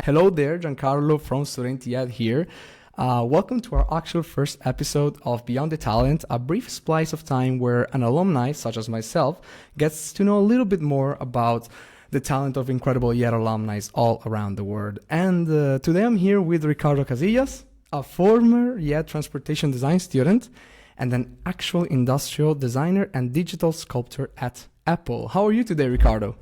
Hello there, Giancarlo from Student IED here. Welcome to our actual first episode of Beyond the Talent, a brief splice of time where an alumni, such as myself, gets to know a little bit more about the talent of incredible IED alumni all around the world. And today I'm here with Ricardo Casillas, a former IED transportation design student and an actual industrial designer and digital sculptor at Apple. How are you today, Ricardo?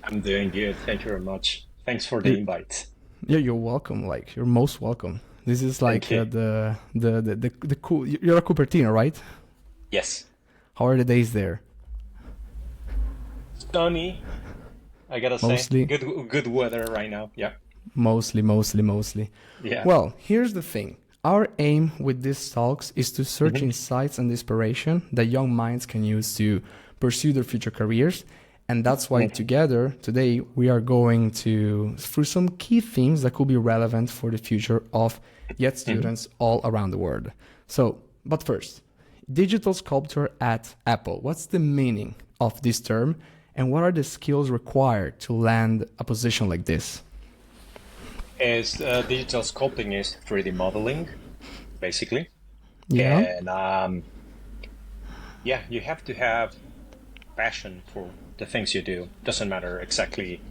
I'm doing good. Thank you very much. Thanks for the invite. Yeah, you're welcome. Like, you're most welcome. This is like Thank you. the cool. You're a Cupertino, right? Yes. How are the days there? Sunny, I gotta say. Mostly. Good weather right now. Yeah. Mostly. Yeah. Well, here's the thing. Our aim with these talks is to search insights and inspiration that young minds can use to pursue their future careers. And that's why together today we are going through some key themes that could be relevant for the future of IED students all around the world. So, but first, digital sculptor at Apple. What's the meaning of this term and what are the skills required to land a position like this? Digital sculpting is 3D modeling, basically. Yeah. And you have to have passion for the things you do. Doesn't matter exactly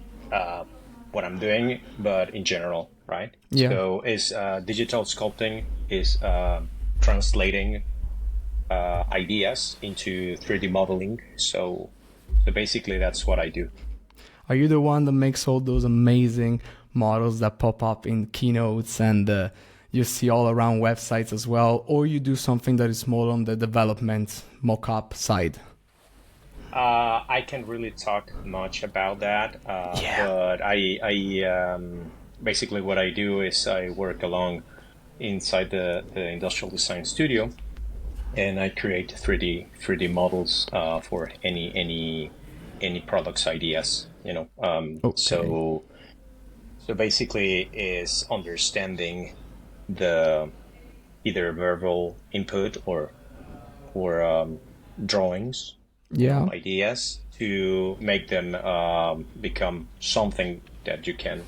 what I'm doing, but in general, right? Yeah. So digital sculpting is translating ideas into 3D modeling. So basically that's what I do. Are you the one that makes all those amazing models that pop up in keynotes and you see all around websites as well, or you do something that is more on the development mock-up side? I can't really talk much about that, but I basically what I do is I work along inside the industrial design studio, and I create 3D models for any products ideas. So basically is understanding the either verbal input or drawings. Yeah. Ideas to make them become something that you can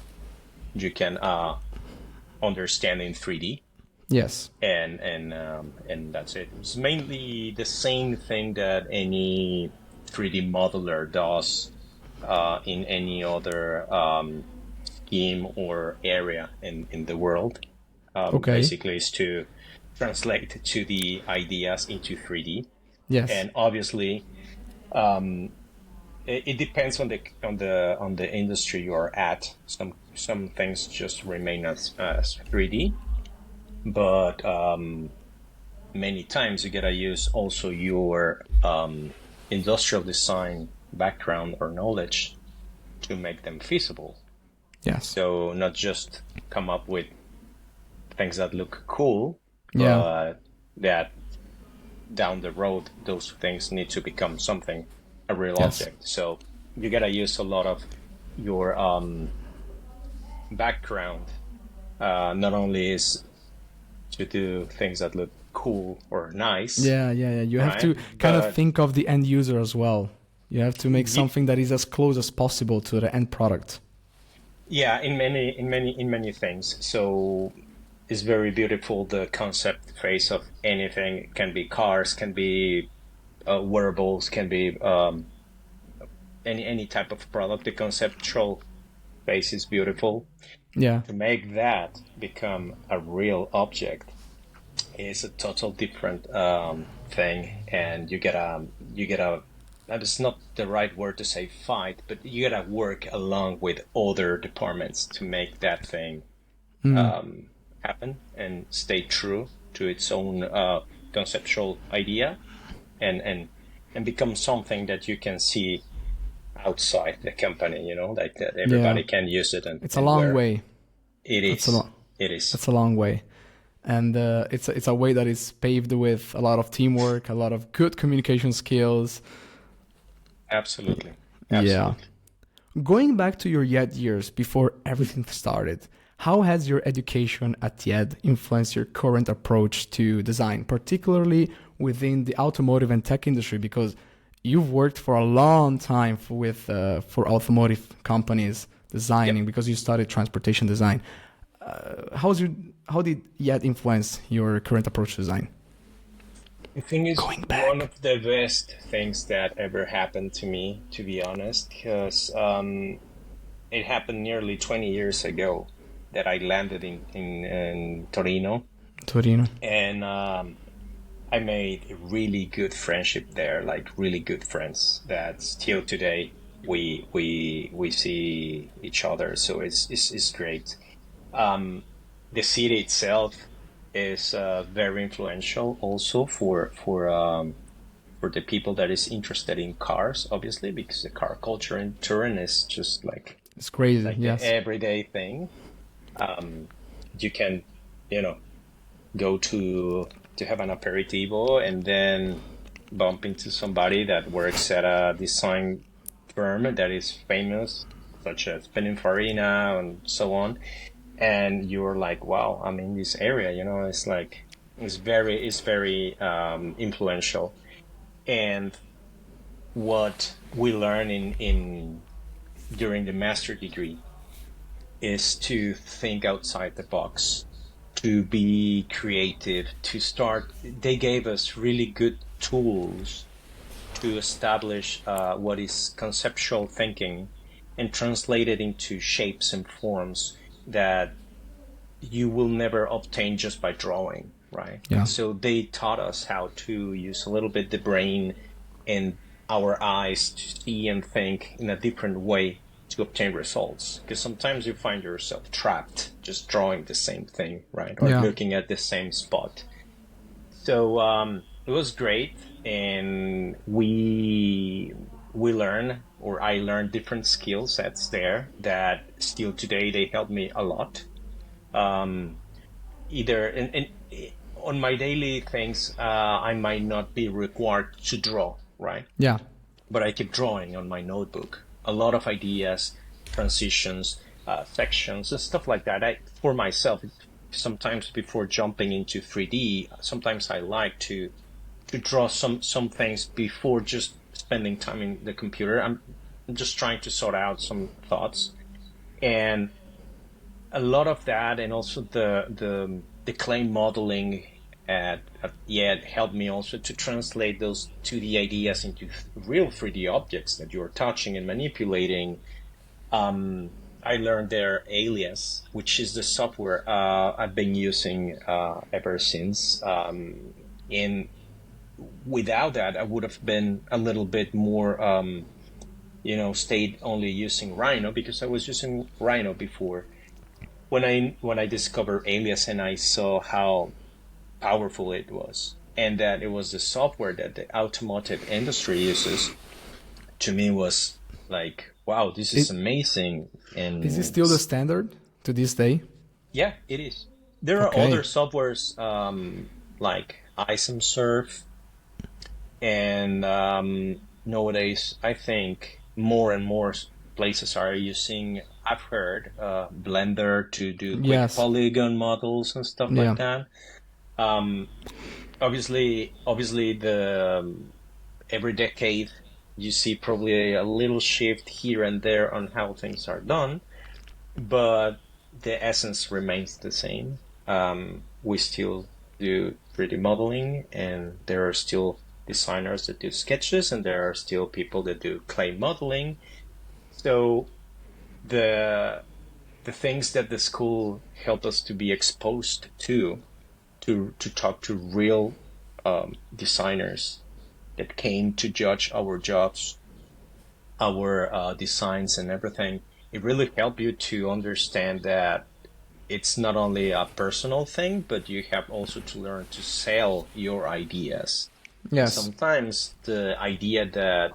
understand in 3D. Yes. And that's it. It's mainly the same thing that any 3D modeler does in any other scheme or area in the world. Basically, is to translate to the ideas into 3D. Yes. And obviously, it depends on the industry you are at. Some things just remain as 3D, but many times you gotta use also your industrial design background or knowledge to make them feasible. Yes. So not just come up with things that look cool, Yeah. but that down the road, those things need to become something, a real object. So you gotta use a lot of your background. Not only is to do things that look cool or nice. Yeah. You have to kind of think of the end user as well. You have to make something that is as close as possible to the end product. Yeah, in many things. So it's very beautiful, the concept phase of anything. It can be cars, can be wearables, can be any type of product. The conceptual phase is beautiful. Yeah. To make that become a real object is a total different thing, and you gotta that is not the right word to say fight, but you gotta work along with other departments to make that thing happen and stay true to its own conceptual idea and become something that you can see outside the company, like that everybody can use it. And it's a long way. It is. It is. It's a long way. And it's a way that is paved with a lot of teamwork, a lot of good communication skills. Absolutely. Yeah. Going back to your IED years before everything started, how has your education at IED influenced your current approach to design, particularly within the automotive and tech industry? Because you've worked for a long time for automotive companies designing because you studied transportation design. How did IED influence your current approach to design? I think it's Going one back. of the best things that ever happened to me, to be honest, because it happened nearly 20 years ago that I landed in Torino, Torino. and I made a really good friendship there, like really good friends that still today we see each other. So it's great. Um, the city itself is very influential also for the people that is interested in cars, obviously, because the car culture in Turin is just It's crazy. like the Yes. everyday thing. Um, you can, you know, go to have an aperitivo and then bump into somebody that works at a design firm that is famous, such as Pininfarina and so on. And you're like, wow, I'm in this area, it's like, it's very influential. And what we learn in during the master degree is to think outside the box, to be creative, to start. They gave us really good tools to establish what is conceptual thinking and translate it into shapes and forms that you will never obtain just by drawing, right? Yeah. So they taught us how to use a little bit the brain and our eyes to see and think in a different way to obtain results. Because sometimes you find yourself trapped just drawing the same thing, right? Or Yeah. looking at the same spot. So it was great, and we learn, or I learned different skill sets there that still today they help me a lot. Um, Either on my daily things, I might not be required to draw, right? Yeah. But I keep drawing on my notebook. A lot of ideas, transitions, sections, and stuff like that. For myself, sometimes before jumping into 3D, sometimes I like to draw some things before just spending time in the computer. I'm just trying to sort out some thoughts, and a lot of that, and also the clay modeling at IED helped me also to translate those 2D ideas into real 3D objects that you're touching and manipulating. I learned their Alias, which is the software I've been using ever since. And without that, I would have been a little bit more, stayed only using Rhino, because I was using Rhino before. When I discovered Alias and I saw how powerful it was, and that it was the software that the automotive industry uses, to me was like, wow, this is It amazing. is it And still the standard to this day? yeah, it is. There are other Okay. softwares like ISOMSurf, and nowadays I think more and more places are using, I've heard, Blender to do quick Yes. polygon models and stuff like Yeah. that. Um, obviously, the every decade you see probably a little shift here and there on how things are done, but the essence remains the same. We still do 3D modeling, and there are still designers that do sketches, and there are still people that do clay modeling. So the the things that the school helped us to be exposed to talk to real designers that came to judge our jobs, our designs, and everything. It really helped you to understand that it's not only a personal thing, but you have also to learn to sell your ideas. And Yes. sometimes the idea that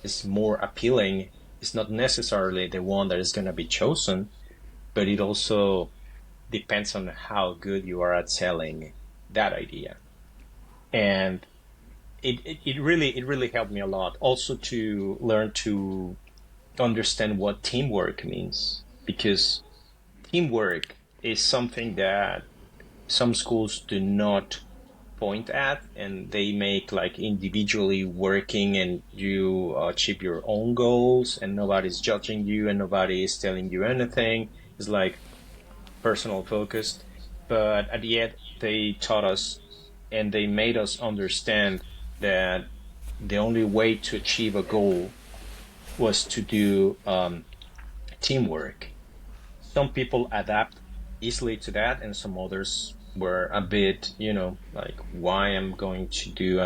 is more appealing is not necessarily the one that is going to be chosen, but it also depends on how good you are at selling that idea. And it really helped me a lot also to learn to understand what teamwork means, because teamwork is something that some schools do not point at, and they make like individually working, and you achieve your own goals, and nobody's judging you, and nobody is telling you anything. It's like personal focused. But at the end, they taught us and they made us understand that the only way to achieve a goal was to do teamwork. Some people adapt easily to that, and some others were a bit, like, why I'm going to do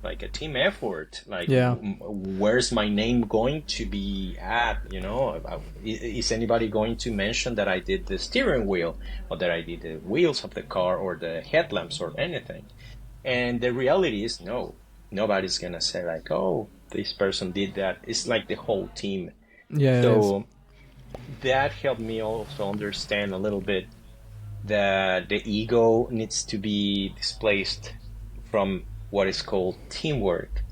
like a team effort? Like, Yeah. where's my name going to be at? Is anybody going to mention that I did the steering wheel, or that I did the wheels of the car, or the headlamps, or anything? And the reality is, no, nobody's gonna say like, oh, this person did that. It's like the whole team. Yeah, it is. So that helped me also understand a little bit that the ego needs to be displaced from what is called teamwork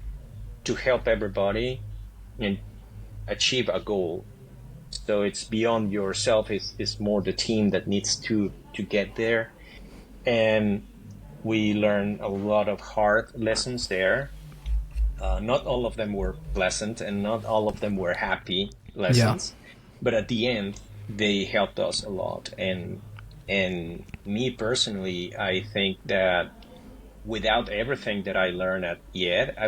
to help everybody and achieve a goal. So it's beyond yourself, it's more the team that needs to get there. And we learned a lot of hard lessons there. Not all of them were pleasant, and not all of them were happy Yeah. lessons, but at the end, they helped us a lot. And me personally, I think that without everything that I learned at IED, I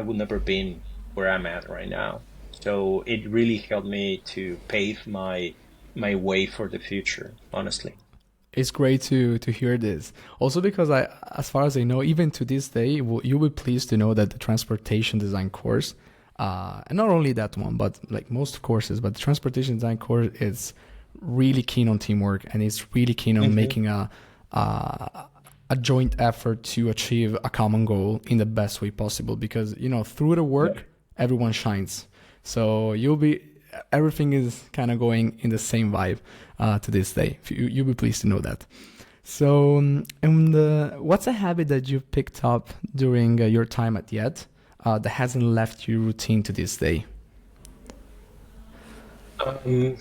would never been where I'm at right now. So it really helped me to pave my way for the future, honestly. It's great to hear this. Also because as far as I know, even to this day, you'll be pleased to know that the transportation design course, and not only that one, but like most courses, but the transportation design course is really keen on teamwork, and it's really keen on Mm-hmm. making a joint effort to achieve a common goal in the best way possible. Because through the Yeah. work, everyone shines. So everything is kind of going in the same vibe to this day. You'll be pleased to know that. So, what's a habit that you picked up during your time at Yet that hasn't left your routine to this day? Um,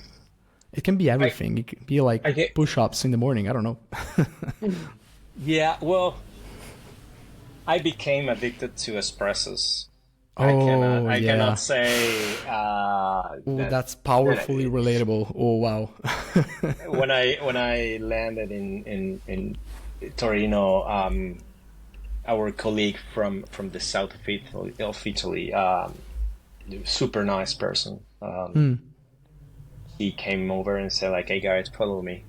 It can be I everything. It could be like I get push-ups in the morning. I don't know. Yeah. Well, I became addicted to espressos. Oh I cannot yeah. say Oh, that that's powerfully relatable. Oh wow. when I landed in Torino, our colleague from the south of Italy, super nice person. Hmm. He came over and said like, "Hey guys, follow me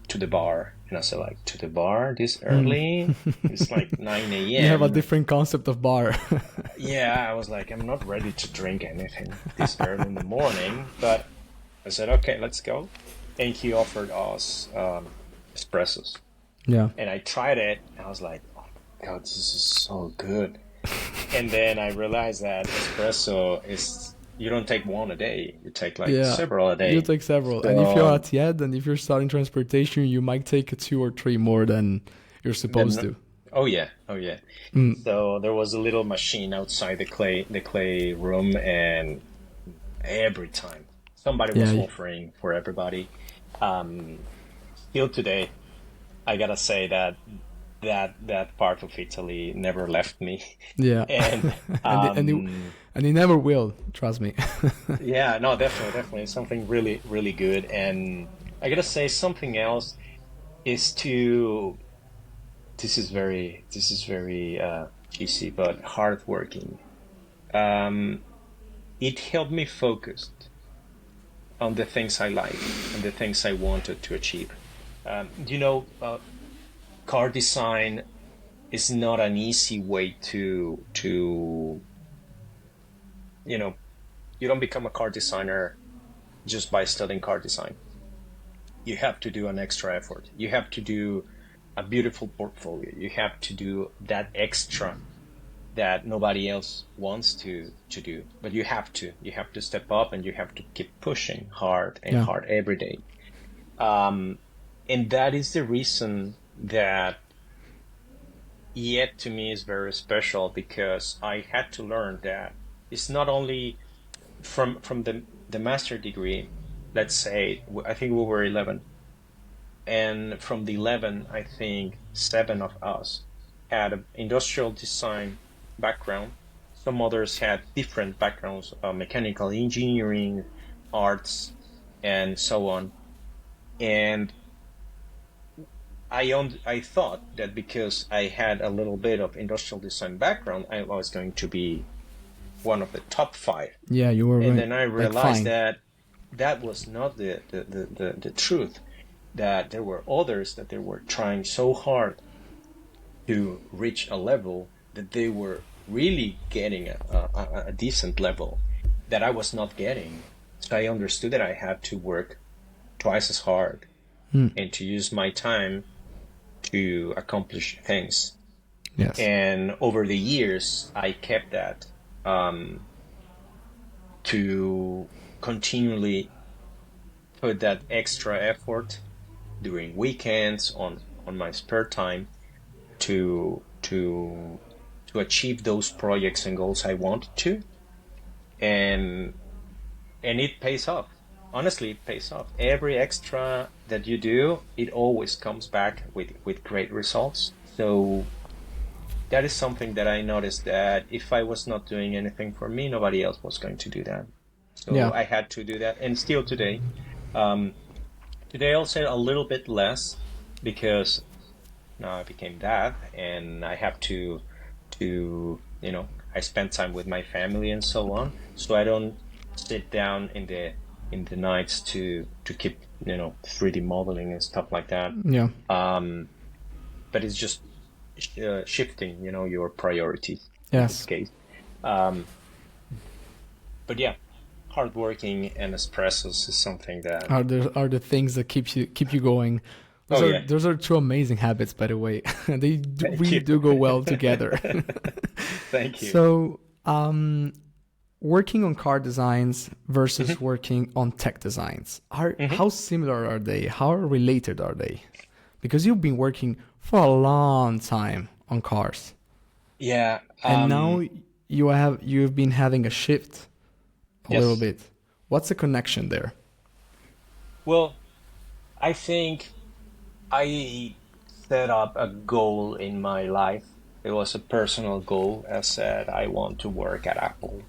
to the bar." And I said like, "To the bar this Hmm. early? It's like 9 You have a a.m." different concept of bar. Yeah, I was like, I'm not ready to drink anything this early in the morning, but I said, okay, let's go. And he offered us espressos. Yeah. And I tried it, and I was like, oh my God, this is so good. And then I realized that espresso is, you don't take one a day, you take like Yeah, several a you day. take several. And if you're So at Yed and if you're starting transportation, you might take two or three more than you're supposed then, to. oh yeah, oh yeah. Mm, So there was a little machine outside the clay room, and every time somebody was yeah, offering for everybody. Um, Still today, I gotta say that that part of Italy never left me, yeah. and and they, and they, and they never will. Trust me. yeah, no, definitely something really really good. And I gotta say something else is to this is very cheesy but hardworking. Um, it helped me focus on the things I like and the things I wanted to achieve. Car design is not an easy way to you know you don't become a car designer just by studying car design. You have to do an extra effort. You have to do a beautiful portfolio. You have to do that extra that nobody else wants to do, but you have to step up, and you have to keep pushing hard and Yeah. hard every day. um, and that is the reason that yet to me is very special, because I had to learn that it's not only from the master degree. Let's say I think we were 11, and from the 11, I think seven of us had an industrial design background. Some others had different backgrounds, mechanical engineering, arts, and so on. And I thought that because I had a little bit of industrial design background, I was going to be one of the top five. Yeah, you were And right. then I Like realized fine. that that was not the truth, that there were others that they were trying so hard to reach a level that they were really getting a decent level that I was not getting. So I understood that I had to work twice as hard and to use my time to accomplish things. Yes. And over the years, I kept that to continually put that extra effort during weekends on my spare time to achieve those projects and goals I wanted to, and it pays off. Honestly, it pays off. Every extra that you do, it always comes back with great results. So that is something that I noticed, that if I was not doing anything for me, nobody else was going to do that. So Yeah. I had to do that, and still today. Um, Today I'll say a little bit less because now I became dad, and I have to I spend time with my family and so on. So I don't sit down in the nights to keep 3D modeling and stuff like that. Yeah. But it's just shifting your priorities in this Yes. case. But yeah, hardworking and espressos is something that. Are the things that keep you going. Oh yeah, Those are two amazing habits, by the way. thank Really you. do go well together. Thank you. So, working on car designs versus working on tech designs, how similar are they? How related are they? Because you've been working for a long time on cars, Yeah. and now you've been having a shift a little Yes. bit. What's the connection there? Well, I think I set up a goal in my life. It was a personal goal. I said I want to work at Apple.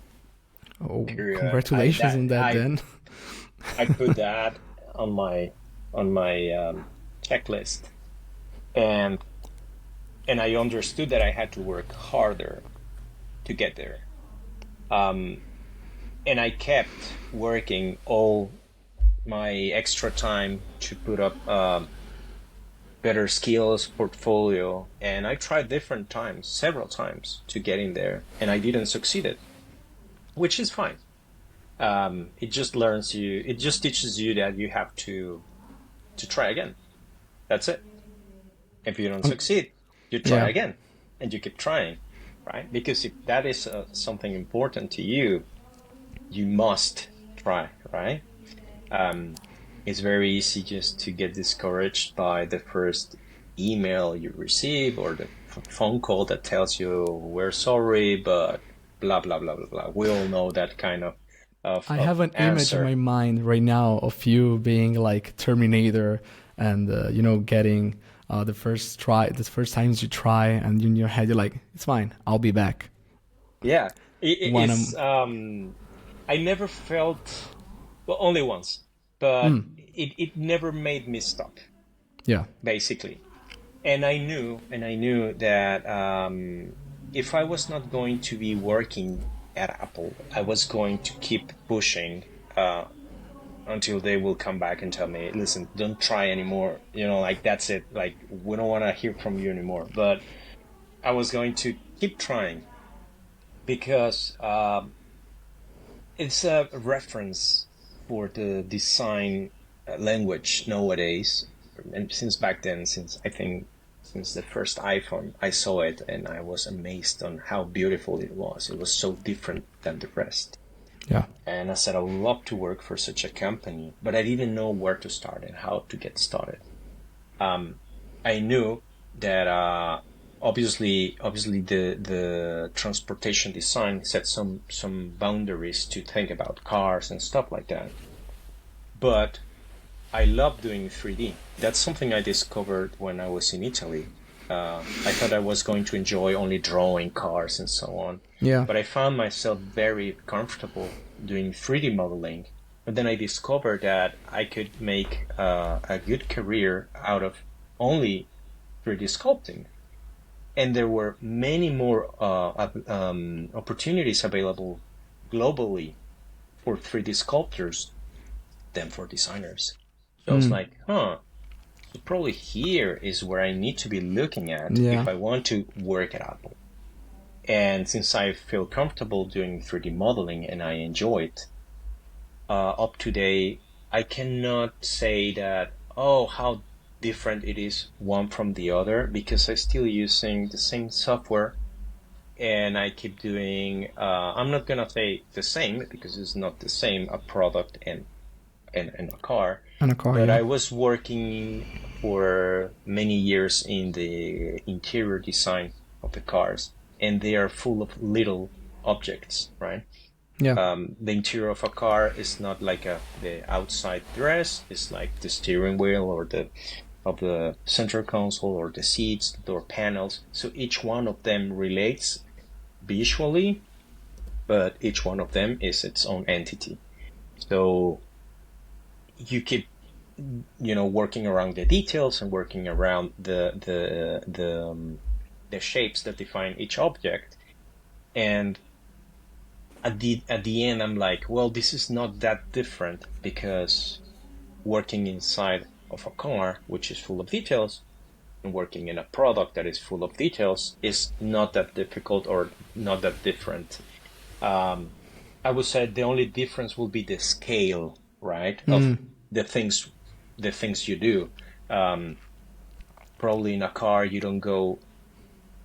Oh, Period. congratulations on that then. I put that on my checklist, and I understood that I had to work harder to get there. And I kept working all my extra time to put up better skills portfolio, and I tried different times, several times, to get in there, and I didn't succeed, which is fine. It just it just teaches you that you have to try again. That's it. If you don't succeed, you try Yeah. again, and you keep trying, right? Because if that is something important to you, you must try, right? It's very easy just to get discouraged by the first email you receive or the phone call that tells you we're sorry, but blah blah blah blah blah. We all know that kind I of have an image in answer. my mind right now of you being like Terminator and getting the first times you try, and in your head you're like, it's fine, I'll be back. Yeah, When it's. I'm I never felt, well, only once, but it never made me stop, yeah, basically. And I knew that if I was not going to be working at Apple, I was going to keep pushing until they will come back and tell me, listen, don't try anymore. Like that's it. Like we don't want to hear from you anymore. But I was going to keep trying because it's a reference for the design language nowadays. And since back then, since the first iPhone, I saw it and I was amazed on how beautiful it was. It was so different than the rest. yeah, And I said, I would love to work for such a company, but I didn't know where to start and how to get started. I knew that obviously the transportation design set some boundaries to think about cars and stuff like that. But I love doing 3D. That's something I discovered when I was in Italy. I thought I was going to enjoy only drawing cars and so on. Yeah. But I found myself very comfortable doing 3D modeling. But then I discovered that I could make a good career out of only 3D sculpting. And there were many more opportunities available globally for 3D sculptors than for designers. So I was like, so probably here is where I need to be looking at Yeah. if I want to work at Apple. And since I feel comfortable doing 3D modeling and I enjoy it, up to date, I cannot say that, oh, how different it is one from the other, because I'm still using the same software and I keep doing, I'm not going to say the same because it's not the same, a product and a car. And a car, But yeah. I was working for many years in the interior design of the cars, and they are full of little objects, right? Yeah. The interior of a car is not like the outside dress. It's like the steering wheel or the center console or the seats, the door panels. So each one of them relates visually, but each one of them is its own entity. So you keep, working around the details and working around the shapes that define each object. And at the end, I'm like, well, this is not that different, because working inside of a car, which is full of details, and working in a product that is full of details is not that difficult or not that different. I would say the only difference will be the scale, right, of the things you do. Probably in a car you don't go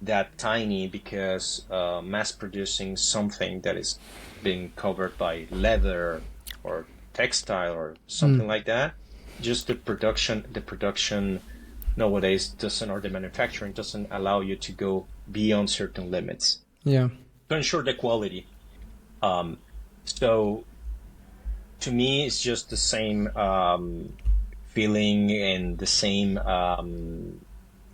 that tiny, because mass producing something that is being covered by leather or textile or something like that, just the production nowadays doesn't, or the manufacturing doesn't allow you to go beyond certain limits Yeah. to ensure the quality. So to me, it's just the same feeling and the same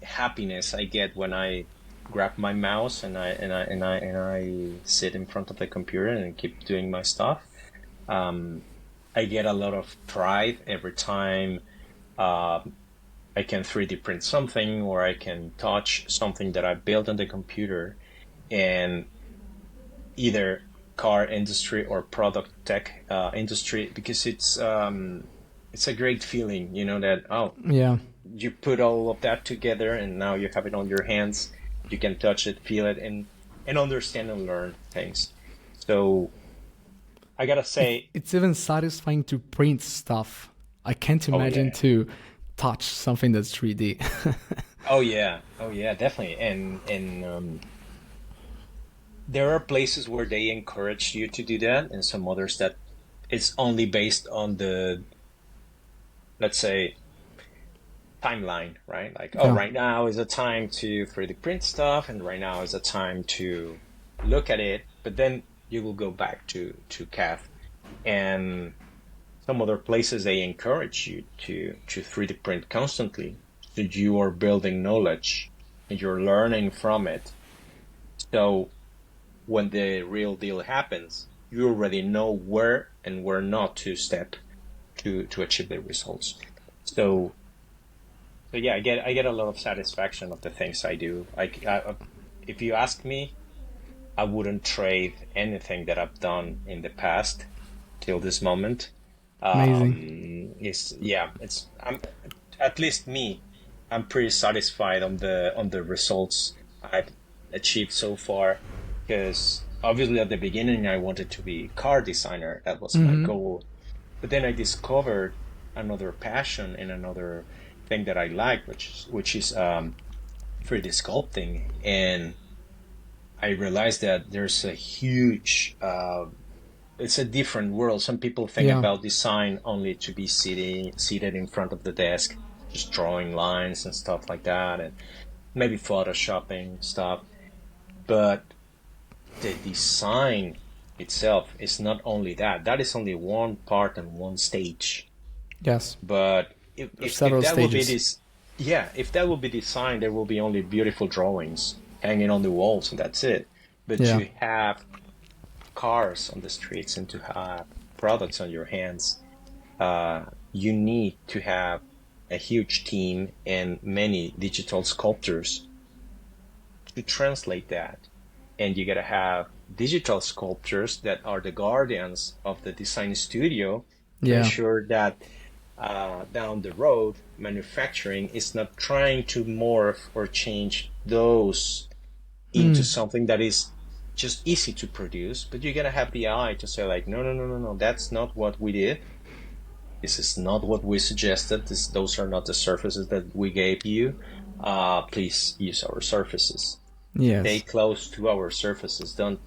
happiness I get when I grab my mouse and I sit in front of the computer and keep doing my stuff. I get a lot of pride every time I can 3D print something, or I can touch something that I built on the computer, and either car industry or product tech industry, because it's a great feeling, that, oh, Yeah. you put all of that together and now you have it on your hands. You can touch it, feel it, and understand and learn things. So I gotta say, It's even satisfying to print stuff. I can't oh imagine yeah, to touch something that's 3D. oh yeah, definitely. And there are places where they encourage you to do that, and some others that it's only based on the, let's say, timeline, right? Like, oh, Yeah. right now is a time to 3D print stuff, and right now is a time to look at it. But then you will go back to CAD, and some other places they encourage you to 3D print constantly, so you are building knowledge and you're learning from it. So when the real deal happens, you already know where and where not to step to achieve the results. So yeah, I get a lot of satisfaction of the things I do. If you ask me, I wouldn't trade anything that I've done in the past till this moment. Amazing. I'm, at least me, I'm pretty satisfied on the results I've achieved so far, because obviously at the beginning I wanted to be car designer. That was my goal. But then I discovered another passion and another thing that I like, which is 3D sculpting, and I realized that there's a huge it's a different world. Some people think Yeah. about design only to be seated in front of the desk, just drawing lines and stuff like that, and maybe photoshopping stuff. But the design itself is not only that. That is only one part and one stage. Yes. But There's if several that would be stages. this, yeah, if that will be designed, there will be only beautiful drawings hanging on the walls and that's it. But Yeah. to have cars on the streets and to have products on your hands, you need to have a huge team and many digital sculptors to translate that. And you got to have digital sculptors that are the guardians of the design studio to Yeah. ensure that down the road, manufacturing is not trying to morph or change those into something that is just easy to produce, but you gotta have the eye to say like, no, no, no, no, no, that's not what we did. This is not what we suggested. Those are not the surfaces that we gave you. Please use our surfaces. Stay Yes. close to our surfaces. Don't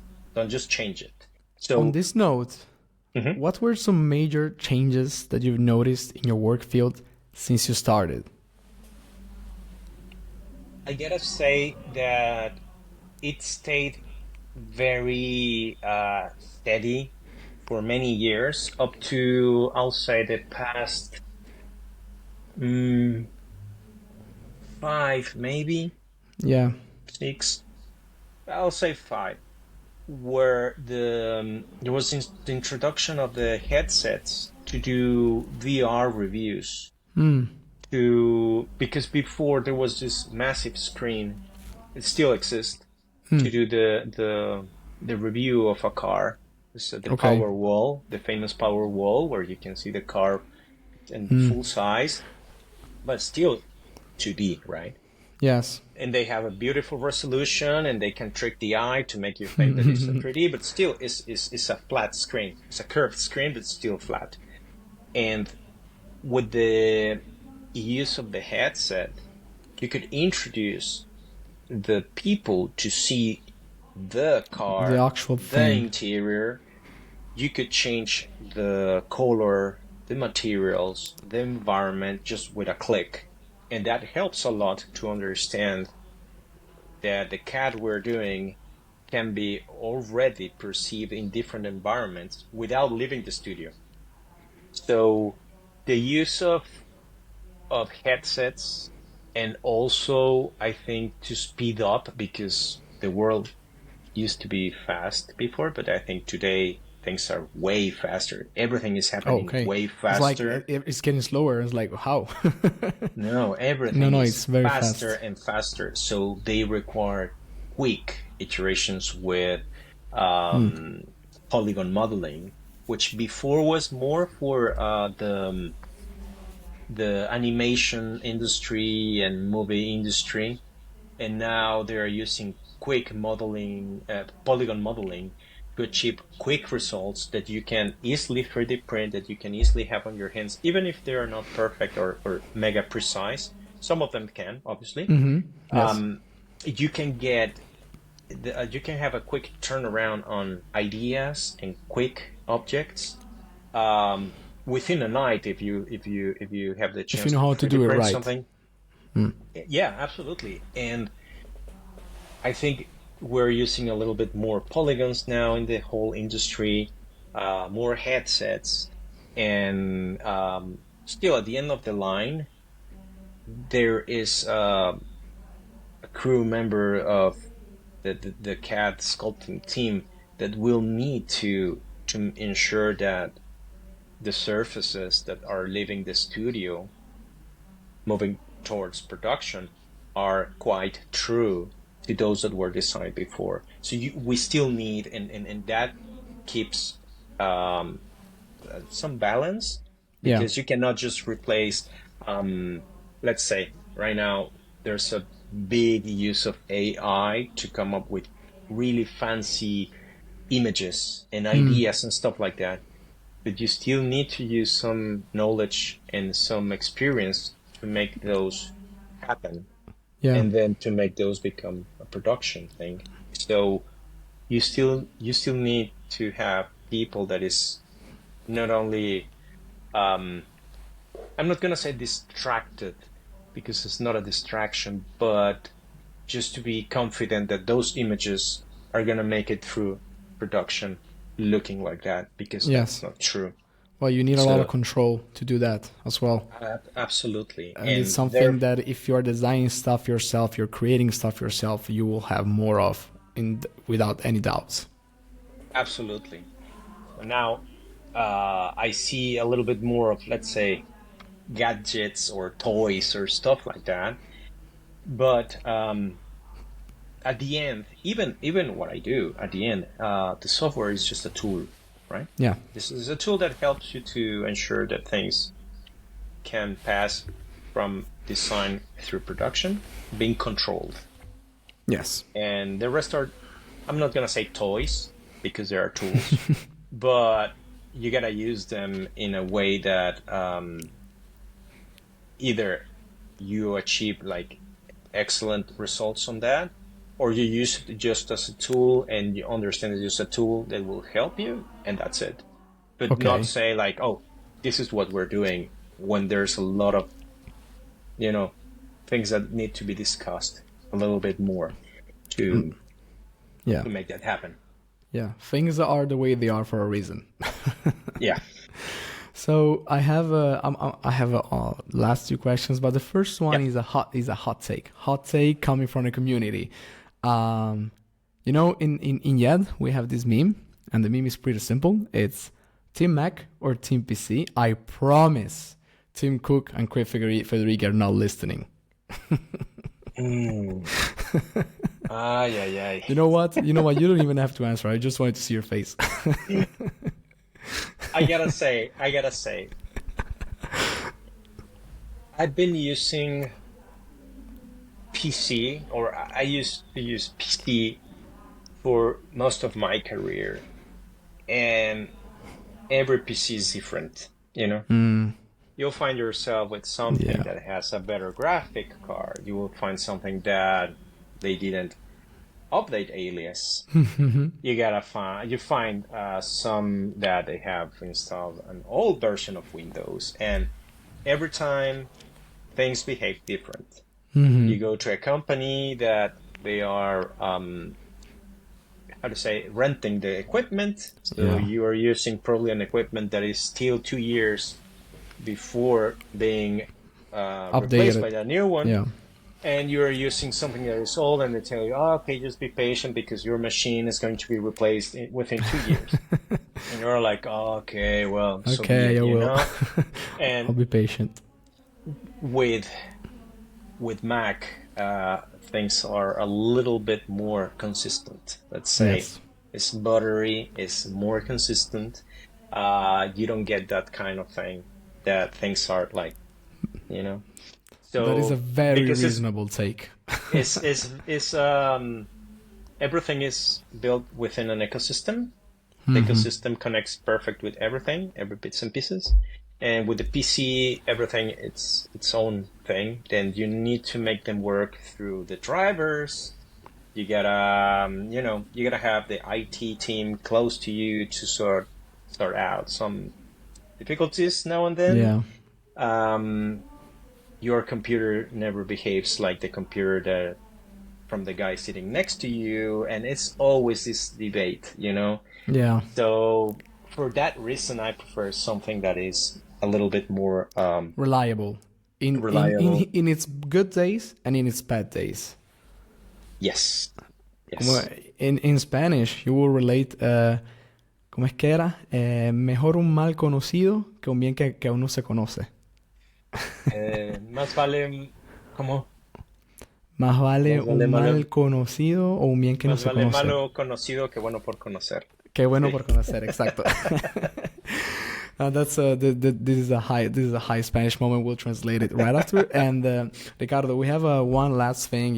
just change it. On So, this note, mhm, what were some major changes that you've noticed in your work field since you started? I gotta say that it stayed very steady for many years, up to I'll say the past mm, 5, maybe Yeah. 6. I'll say 5, where there was the introduction of the headsets to do VR reviews. Because before there was this massive screen, it still exists, to do the review of a car. So the Okay. power wall, the famous power wall, where you can see the car in full size, but still 2D, right? Yes. And they have a beautiful resolution, and they can trick the eye to make you think that it's a 3D, but still is a flat screen. It's a curved screen, but still flat. And with the use of the headset, you could introduce the people to see the The car, actual the thing. interior. You could change the color, the materials, the environment just with a click. And that helps a lot to understand that the CAD we're doing can be already perceived in different environments without leaving the studio. So the use of headsets, and also I think to speed up, because the world used to be fast before, but I think today things are way faster. Everything is Oh, happening okay. way It's like faster. it's getting slower. It's like how? No, No, everything no, is it's very faster fast. and faster. So they require quick iterations with polygon modeling, which before was more for the animation industry and movie industry, and now they are using quick modeling, polygon modeling, to achieve quick results that you can easily 3D print, that you can easily have on your hands, even if they are not perfect or mega precise. Some of them can, obviously. Yes. You can get you can have a quick turnaround on ideas and quick objects within a night, if you have the If you chance know to how to 3D do it print right. something. Yeah, absolutely. And I think we're using a little bit more polygons now in the whole industry, more headsets, and still at the end of the line, there is a crew member of the CAD sculpting team that will need to ensure that the surfaces that are leaving the studio moving towards production are quite true to those that were designed before. So we still need, and that keeps some balance, Yeah. because you cannot just replace, let's say, right now, there's a big use of AI to come up with really fancy images and ideas and stuff like that. But you still need to use some knowledge and some experience to make those happen, Yeah. and then to make those become a production thing. So you still need to have people that is not only, um, I'm not gonna say distracted, because it's not a distraction, but just to be confident that those images are gonna make it through production looking like that, because that's Yes. not true. Well, you need a lot of So control to do that as well. absolutely, And it's and there something that if you're designing stuff yourself, you're creating stuff yourself, you will have more of without any doubts. absolutely. So now I see a little bit more of, let's say, gadgets or toys or stuff like that. But at the end, even what I do at the end, the software is just a tool, right? Yeah. This is a tool that helps you to ensure that things can pass from design through production, being controlled. Yes. And the rest are, I'm not gonna say toys because they are tools, but you gotta use them in a way that either you achieve like excellent results on that, or you use it just as a tool and you understand it's just a tool that will help you, and that's it. But not Okay. say like, oh, this is what we're doing when there's a lot of, you know, things that need to be discussed a little bit more to Yeah. to make that happen. Yeah. Things are the way they are for a reason. Yeah. So I have a last two questions, but the first one Yep. is a hot take coming from the community. Um, in IED we have this meme, and the meme is pretty simple. It's Team Mac or Team PC. I promise, Team Cook and Craig Federica are not listening. Mm. Ay, ay, ay. You know what? You know what? You don't even have to answer. I just wanted to see your face. I gotta say, I've been using PC, or I used to use PC for most of my career, and every PC is different, you know? You'll find yourself with something Yeah. that has a better graphic card. You will find something that they didn't update alias. You find some that they have installed an old version of Windows, and every time things behave different. You go to a company that they are how to say, renting the equipment, so Yeah. you are using probably an equipment that is still 2 years before being replaced Updated. by the new one, Yeah. and you're using something that is old, and they tell you, oh, okay, just be patient because your machine is going to be replaced within 2 years. And you're like, oh, okay, well, so be Okay, it, I you will. know? I'll And be patient. with Mac, things are a little bit more consistent. Let's say Yes. it's buttery, it's more consistent. You don't get that kind of thing that things are like, you know. That is a So very because reasonable take. it's everything is built within an ecosystem. The ecosystem connects perfect with everything, every bits and pieces. And with the PC, everything it's its own thing. Then you need to make them work through the drivers. You gotta, you gotta have the IT team close to you to sort out some difficulties now and then. Yeah. Um, your computer never behaves like the computer that from the guy sitting next to you, and it's always this debate, you know. Yeah. So for that reason, I prefer something that is a little bit more Reliable. reliable. In its good days and in its bad days. Yes, Como yes. in Spanish, you will relate, ¿cómo es que era? Mejor un mal conocido que un bien que aún no se conoce. Más vale, ¿cómo? Más vale Más vale un malo, mal conocido o un bien que no más se vale conoce. malo conocido que bueno por conocer. Qué bueno Sí. por conocer, exacto. That's this is a high Spanish moment. We'll translate it right after. And Ricardo, we have one last thing.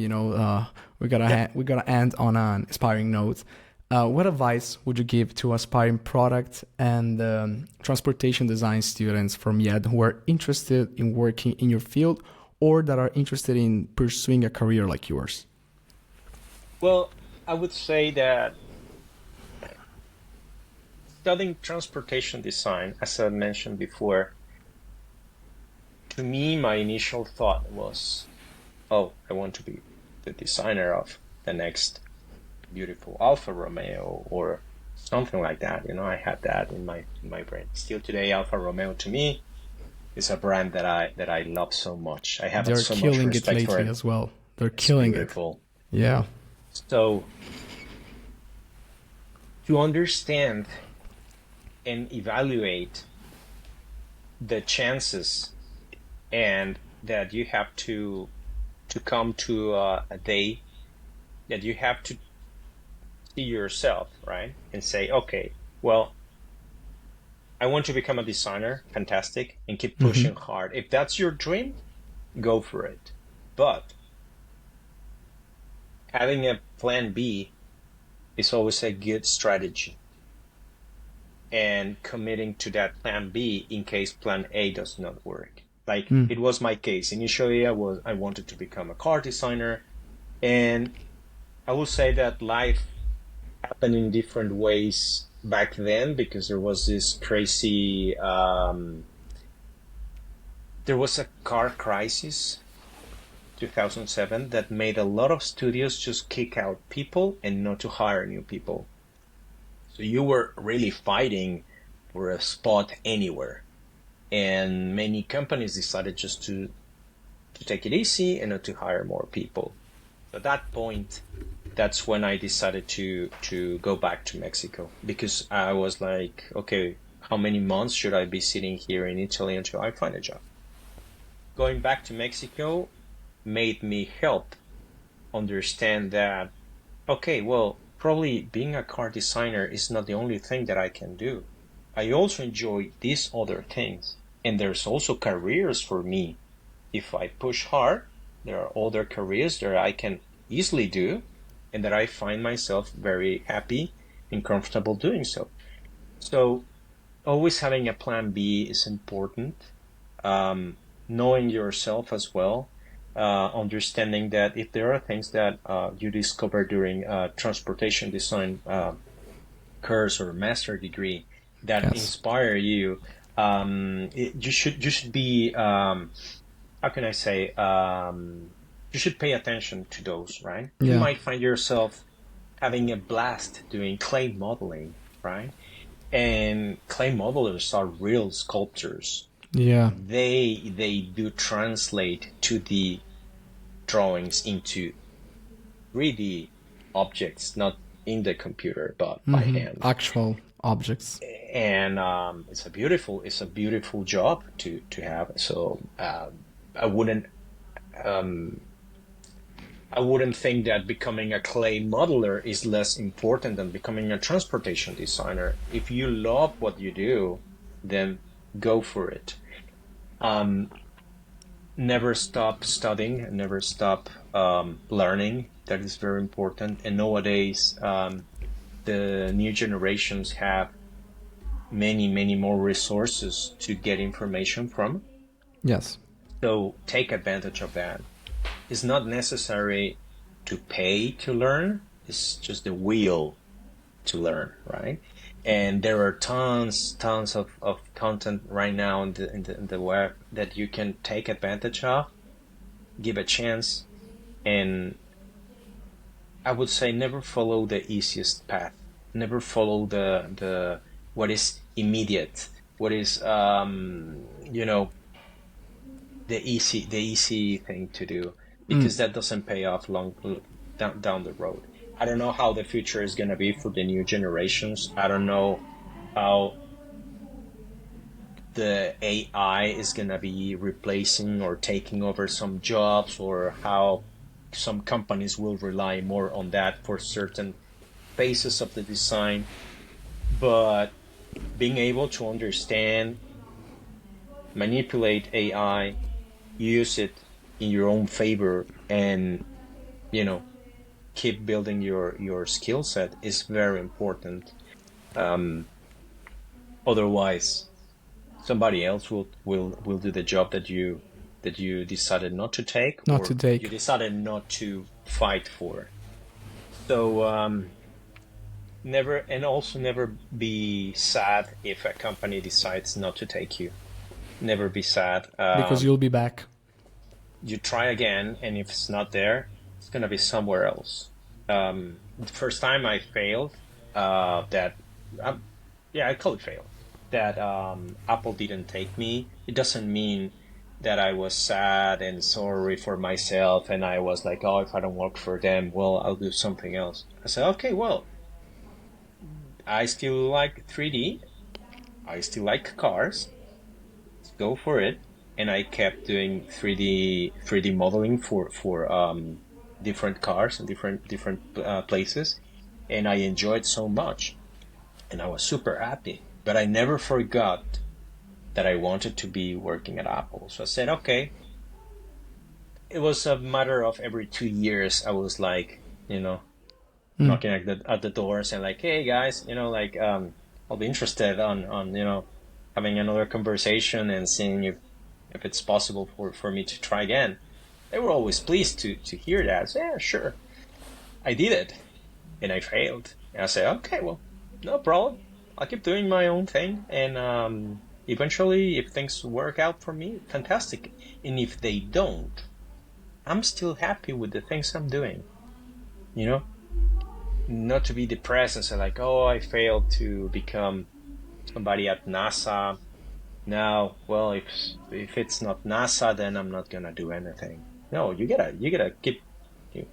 We gotta end on an inspiring note. What advice would you give to aspiring product and transportation design students from IED who are interested in working in your field or that are interested in pursuing a career like yours? Well, I would say that studying transportation design, as I mentioned before, to me, my initial thought was, oh, I want to be the designer of the next beautiful Alfa Romeo or something like that. I had that in my brain. Still today, Alfa Romeo to me is a brand that I love so much. I have They're so much killing it respect for lately it. as well. They're It's killing it. beautiful. Yeah. So to understand and evaluate the chances, and that you have to come to a day that you have to see yourself, right? And say, okay, well, I want to become a designer, fantastic, and keep pushing hard. If that's your dream, go for it. But having a plan B is always a good strategy, and committing to that plan B in case plan A does not work. Like it was my case. Initially, I wanted to become a car designer, and I will say that life happened in different ways back then, because there was this crazy there was a car crisis 2007 that made a lot of studios just kick out people and not to hire new people. So you were really fighting for a spot anywhere, and many companies decided just to take it easy and not to hire more people. So at that point, that's when I decided to go back to Mexico, because I was like, okay, how many months should I be sitting here in Italy until I find a job? Going back to Mexico made me help understand that, okay, well, probably being a car designer is not the only thing that I can do. I also enjoy these other things, and there's also careers for me. If I push hard, there are other careers that I can easily do, and that I find myself very happy and comfortable doing so. So always having a plan B is important. Knowing yourself as well, understanding that if there are things that you discover during transportation design course or master degree that Yes. inspire you, you should be how can I say, you should pay attention to those, right? You Yeah. might find yourself having a blast doing clay modeling, right? And clay modelers are real sculptors. Yeah. They do translate to the drawings into 3D objects, not in the computer, but by hand. Actual objects. And it's a beautiful job to have. So I wouldn't I wouldn't think that becoming a clay modeler is less important than becoming a transportation designer. If you love what you do, then go for it. Never stop studying, never stop learning. That is very important. And nowadays, the new generations have many, many more resources to get information from. Yes. So take advantage of that. It's not necessary to pay to learn. It's just the will to learn, right? And there are tons of content right now in the web that you can take advantage of, give a chance, and I would say never follow the easiest path. Never follow the what is immediate, what is the easy thing to do, because that doesn't pay off long down the road. I don't know how the future is going to be for the new generations. I don't know how the AI is going to be replacing or taking over some jobs, or how some companies will rely more on that for certain phases of the design. But being able to understand, manipulate AI, use it in your own favor, and keep building your skill set is very important. Otherwise, somebody else will do the job that you decided not to take, Not to or you take. decided not to fight for. So never be sad if a company decides not to take you. Never be sad. Because you'll be back. You try again, and if it's not there, it's gonna be somewhere else. The first time I failed, that yeah, I call it fail. That Apple didn't take me. It doesn't mean that I was sad and sorry for myself and I was like, oh, if I don't work for them, well, I'll do something else. I said, okay, well, I still like 3D. I still like cars. Let's go for it. And I kept doing 3D modeling for different cars and different places, and I enjoyed so much, and I was super happy. But I never forgot that I wanted to be working at Apple. So I said, okay. It was a matter of every 2 years. I was like, knocking at the doors and like, hey guys, like I'll be interested on having another conversation and seeing if it's possible for me to try again. They were always pleased to hear that. So, yeah, sure. I did it and I failed. And I said, okay, well, no problem. I'll keep doing my own thing, and eventually, if things work out for me, fantastic. And if they don't, I'm still happy with the things I'm doing. You know, not to be depressed and say like, oh, I failed to become somebody at NASA. Now, well, if it's not NASA, then I'm not gonna do anything. No, you gotta keep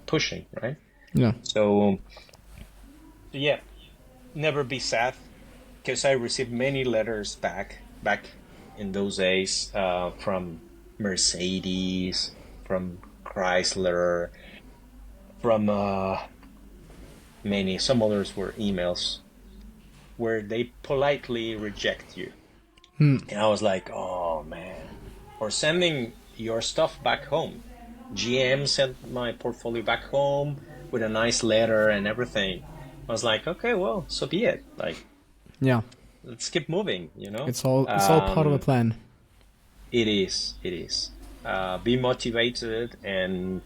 pushing, right? Yeah. So yeah, never be sad, because I received many letters back in those days from Mercedes, from Chrysler, from some others were emails where they politely reject you. And I was like, oh man. Or sending your stuff back home. GM sent my portfolio back home with a nice letter and everything. I was like, okay, well, so be it. Like, Yeah. let's keep moving, It's all part of the plan. It is. Be motivated and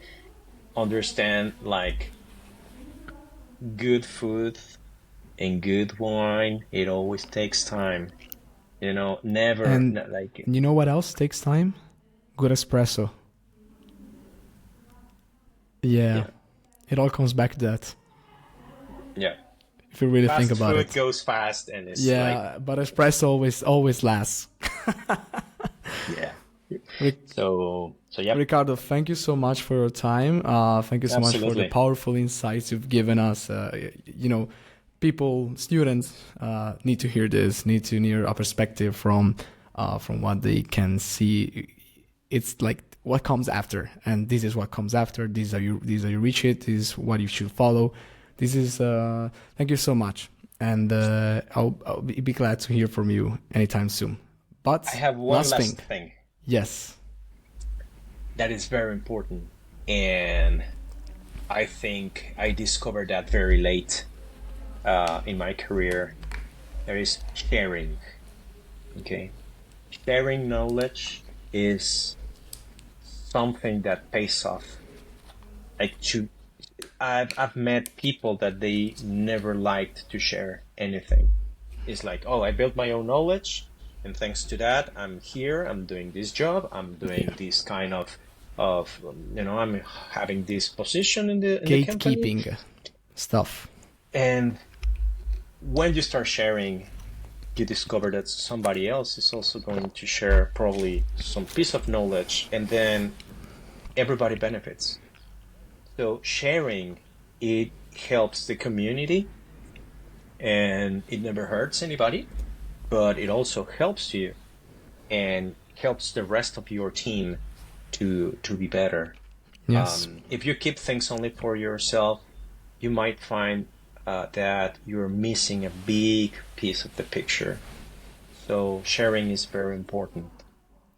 understand, like, good food and good wine, it always takes time. Never, And like, you know what else takes time? Good espresso. Yeah. It all comes back to that. yeah. If you really think Fast about food it. goes fast, and it's Yeah, but espresso always lasts. yeah. Ric- So yeah, Ricardo, thank you so much for your time. Thank you so much for the absolutely. powerful insights you've given us. Students need to hear this, need to hear a perspective from what they can see. It's like what comes after, and this is what comes after. These are you reach it. This is what you should follow. This is thank you so much, and I'll be glad to hear from you anytime soon. But I have one last thing, thing yes, that is very important, and I think I discovered that very late in my career. There is sharing. Okay, sharing knowledge is something that pays off. Like I've met people that they never liked to share anything. It's like, oh, I built my own knowledge, and thanks to that, I'm here. I'm doing this job. I'm doing this kind of I'm having this position in the company. gatekeeping stuff. And when you start sharing, you discover that somebody else is also going to share probably some piece of knowledge, and then everybody benefits. So sharing, it helps the community, and it never hurts anybody, but it also helps you and helps the rest of your team to be better. Yes. If you keep things only for yourself, you might find that you're missing a big piece of the picture. So sharing is very important.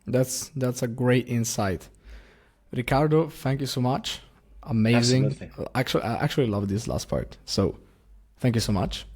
That's a great insight. Ricardo, thank you so much. Amazing. Absolutely. I actually love this last part. So, thank you so much.